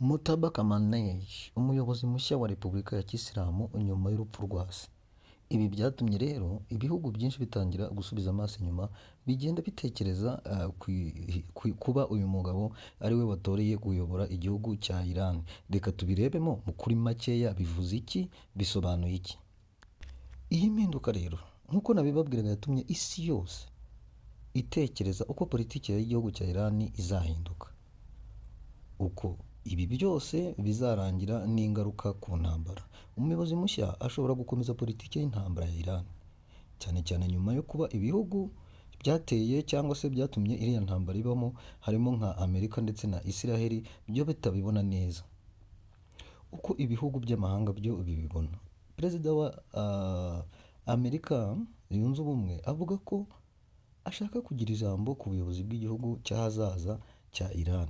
Mutabaka Manei, umuyobozi mushya wa Repubulika ya Kisilamu nyuma y'urupfu rwa se. Ibi byatumye rero ibihugu byinshi bitangira gusubiza amaso inyuma, bigenda bitekereza kuba uyu mugabo ari we watoreye kuyobora igihugu cya Iran. Reka tubirebemo mu kuri makeya bivuze iki, bisobanuye iki. Iyi mpinduka rero nk'uko nabibabwiraga yatumye isi yose itekereza uko politiki y'igihugu cya Iran izahinduka. Uko ibi byose bizarangira n'ingaruka ku ntambara. Umuyobozi mushya ashobora gukomeza politiki y'intambara ya Iran, cyane cyane nyuma yo kuba ibihugu byateye cyangwa se byatumye iriya ntambara ibamo harimo nka Amerika ndetse na Israel byo bitabibona neza. Uko ibihugu by'amahanga byo bibibona. Perezida wa Amerika yunze ubumwe avuga ko ashaka kugira ijambo ku buyobozi bw'igihugu cy'ahazaza cya Iran,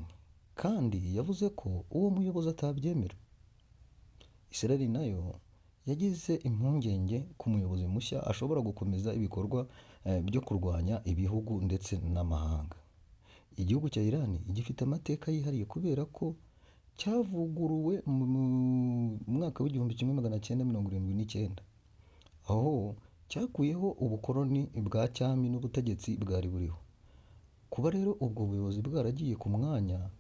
kandi yavuze ko uwo muyobozi atabyemera. Israel nayo yagize impungenge ku muyobozi mushya ashobora gukomeza ibikorwa byo kurwanya ibihugu ndetse n'amahanga. Igihugu cya Iran gifite amateka yihariye kubera ko cyavuguruwe mu mwaka w'igihumbi kimwe magana cyenda mirongo irindwi n'icyenda, aho cyakuyeho ubukoloni bwa cyami n'ubutegetsi bwari buriho. Kuba rero ubwo buyobozi bwaragiye ku mwanya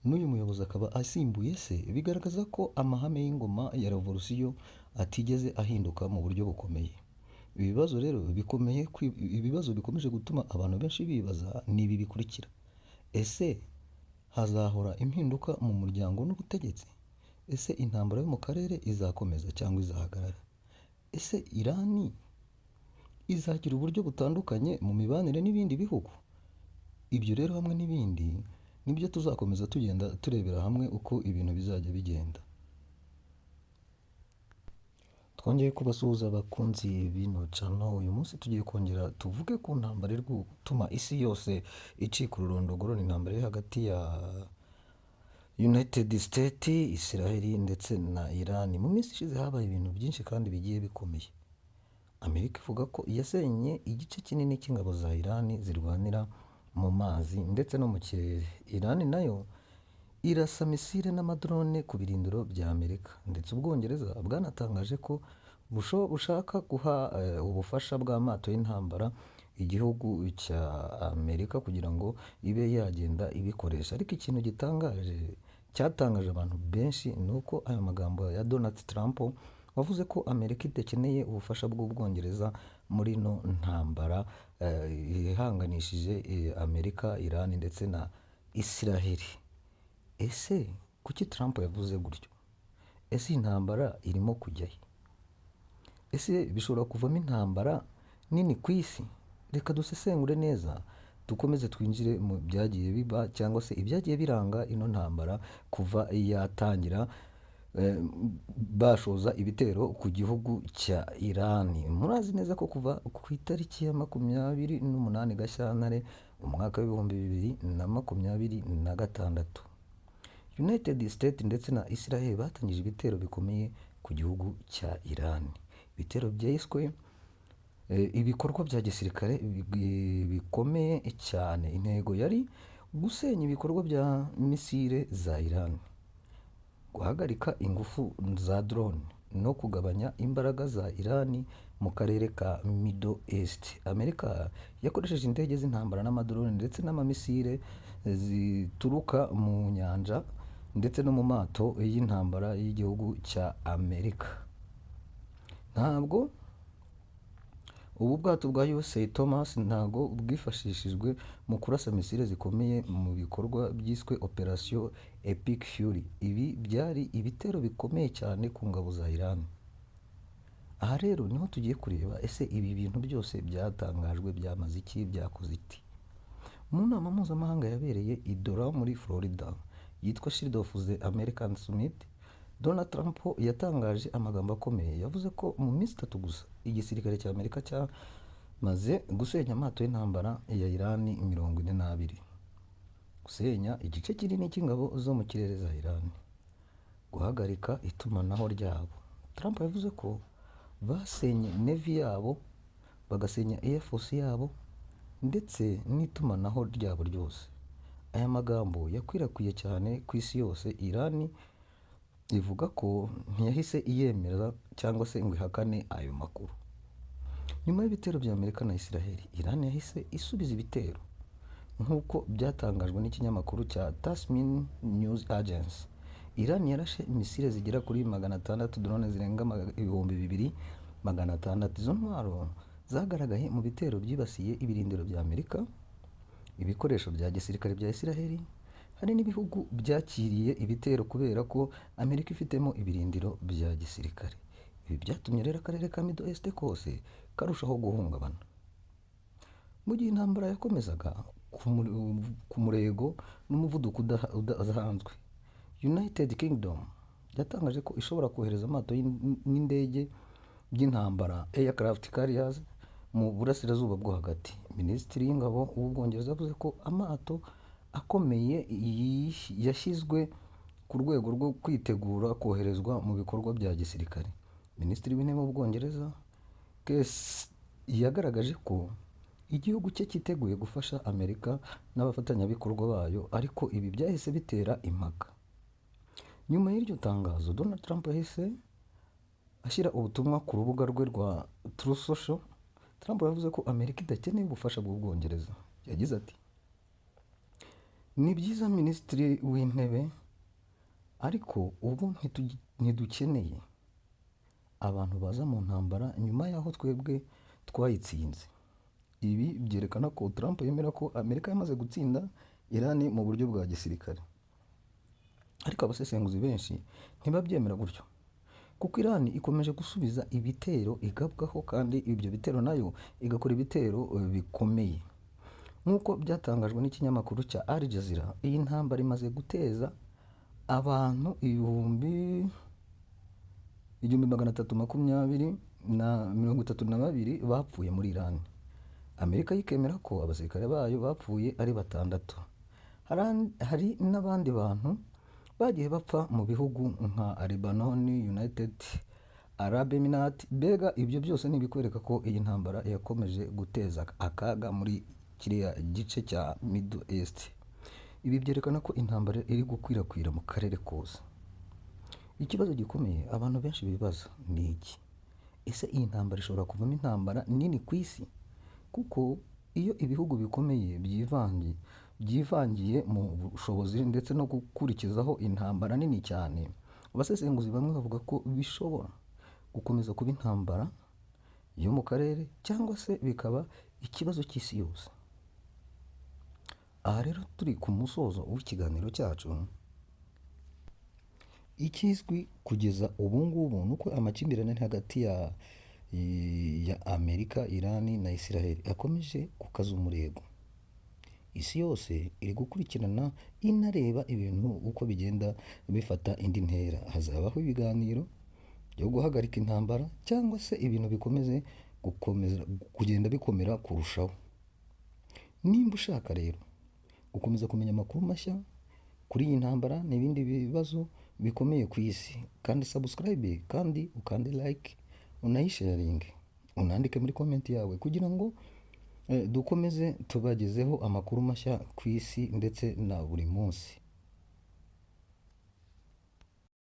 n'uyu muyobozi akaba asimbuye se, bigaragaza ko amahame y'ingoma ya revolusiyo atigeze ahinduka mu buryo bukomeye. Ibibazo bikomeje gutuma abantu benshi bibaza ni ibi bikurikira: ese hazahora impinduka mu muryango n'ubutegetsi? Ese intambara yo mu karere izakomeza cyangwa izahagarara? Ese Irani izagira uburyo butandukanye mu mibanire n'ibindi bihugu? Ibyo rero hamwe n'ibindi nibyo tuzakomeza tugenda turebera hamwe uko ibintu bizajya bigenda. Twongeye kubasuhuza abakunzi b'ino channel. Uyu munsi tugiye kongera tuvuge ku ntambara iri gutuma isi yose icika ururondogoro. Ni intambara iri hagati ya United States, Israel ndetse na Iran. Mu minsi ishize habaye ibintu byinshi kandi bigiye bikomeye. Amerika ivuga ko yasenye igice kinini cy'ingabo za Iran zirwanira mu mazi ndetse no mu kirere. Iran nayo irasa misile n'amadrone ku birindiro bya Amerika, ndetse Ubwongereza bwanatangaje ko bushaka guha ubufasha bw'amato y'intambara igihugu cya Amerika kugira ngo ibe yagenda ibikoresha. Ariko ikintu cyatangaje abantu benshi ni uko aya magambo ya Donald Trump wavuze ko Amerika idakeneye ubufasha bw'Ubwongereza muri no ntambara ihanganishije Amerika, Iran ndetse na Israel. Ese kuki Trump yavuze gutyo? Ese iyi ntambara irimo kujya he? Ese bishobora kuvamo intambara nini ku isi? Reka dusesengure neza, dukomeze twinjire mu byagiye biba cyangwa se ibyagiye biranga ino ntambara kuva yatangira bashoza ibitero ku gihugu cya Iran. Murazi neza ko kuva ku itariki ya 28 Gashyantare mu mwaka w'ibihumbi 2026 United States ndetse na Israel batangije ibitero bikomeye ku gihugu cya Iran. Ibitero byiswe ibikorwa bya gisirikare bikomeye cyane. Intego yari gusenya ibikorwa bya misile za Iran, guhagarika ingufu za drone no kugabanya imbaraga za Iran mu karere ka Middle East. Amerika yakoresheje indege z'intambara n'amadrone ndetse n'amamisile zituruka mu nyanja ndetse no mu mato y'intambara y'igihugu cya Amerika. Ntabwo ubu bwato bwa USA Thomas ntago bwifashishijwe mu kurasa misile zikomeye mu bikorwa byiswe Operation Epic Fury. Ibi byari ibitero bikomeye cyane ku ngabo za Iran. Aha rero niho tugiye kureba ese ibi bintu byose byatangajwe byamaze iki, byakoze iki. Mu nama mpuzamahanga yabereye i Doral muri Florida yitwa Shield of the American Summit, Donald Trump yatangaje amagambo akomeye. Yavuze ko mu minsi 3 gusa igisirikare cya Amerika cyamaze gusenya amato y'intambara ya Iran 42, gusenya igice kinini cy'ingabo zo mu kirere za Iran, guhagarika itumanaho ryabo. Trump yavuze ko basenye Navy yabo, bagasenya Air Force yabo ndetse n'itumanaho ryabo ryose. Aya magambo yakwirakwiye cyane ku isi yose. Iran ivuga ko ntiyahise iyemera cyangwa se ngo ihakane ayo makuru. Nyuma y'ibitero bya Amerika na Israel, Iran yahise isubiza ibitero nk'uko byatangajwe n'ikinyamakuru cya Tasnim News Agency. Iran yarashe misile zigera kuri 600, drone zirenga 2600. Izo ntwaro zagaragaye mu bitero byibasiye ibirindiro bya Amerika, ibikoresho bya gisirikare bya Israel. Hari n'ibihugu byakiriye ibitero kubera ko Amerika ifitemo ibirindiro bya gisirikare. Ibi byatumye rero akarere ka Middle East kose karushaho guhungabana. Mu gihe intambara yakomezaga ku murego n'umuvuduko udasanzwe, United Kingdom yatangaje ko ishobora kohereza amato n'indege by'intambara aircraft carriers mu burasirazuba bwo hagati. Minisitiri w'ingabo w'Ubwongereza yavuze ko amato akomeye yashyizwe ku rwego rwo kwitegura koherezwa mu bikorwa bya gisirikare. Minisitiri w'intebe w'Ubwongereza yagaragaje ko igihugu cye cyiteguye gufasha Amerika n'abafatanyabikorwa bayo, ariko ibi byahise bitera impaka. Nyuma y'iryo tangazo, Donald Trump yahise ashyira ubutumwa ku rubuga rwe rwa Truth Social. Trump yavuze ko Amerika idakeneye ubufasha bw'Ubwongereza. Yagize ati: "Ni byiza Minisitiri w'Intebe, ariko ubu ntidukeneye abantu baza mu ntambara nyuma y'aho twebwe twayitsinze." Ibi byerekana ko Trump yemera ko Amerika yamaze gutsinda Iran mu buryo bwa gisirikare. Ariko abasesenguzi benshi ntibabyemera gutyo, kuko Iran ikomeje gusubiza ibitero igabwaho, kandi ibyo bitero nayo igakora ibitero bikomeye. Nk'uko byatangajwe n'ikinyamakuru cya Al Jazeera, iyi ntambara imaze guteza abantu 1332 bapfuye muri Iran. Amerika yikemera ko abasirikare bayo bapfuye ari 6. Hari n'abandi bantu bagiye bapfa mu bihugu nka Lebanon, United Arab Emirates. Mbega ibyo byose ntibikwereka ko iyi ntambara yakomeje guteza akaga muri kiriya gice cya Middle East. Ibi byerekana ko intambara iri gukwirakwira mu karere kose. Ikibazo gikomeye abantu benshi bibaza ni iki: ese iyi ntambara ishobora kuvamo intambara nini ku isi? Kuko iyo ibihugu bikomeye byivangiye mu bushobozi ndetse no gukurikizaho intambara nini cyane, abasesenguzi bamwe bavuga ko bishobora gukomeza kuba intambara yo mu karere, cyangwa se bikaba ikibazo cy'isi yose. Aha rero turi ku musozo w'ikiganiro cyacu. Ikizwi kugeza ubu ngubu ni uko amakimbirane hagati ya Amerika, Iran na Israel akomeje gukaza umurego. Isi yose iri gukurikirana inareba ibintu uko bigenda bifata indi ntera. Hazabaho ibiganiro byo guhagarika intambara, cyangwa se ibintu bikomeze kugenda bikomera kurushaho. Nimba ushaka rero gukomeza kumenya amakuru mashya kuri iyi ntambara n'ibindi bibazo bikomeye ku isi, kandi subscribe, kandi ukande like, unayisharinge, unandike muri comment yawe, kugira ngo dukomeze tubagezeho amakuru mashya ku isi ndetse na buri munsi.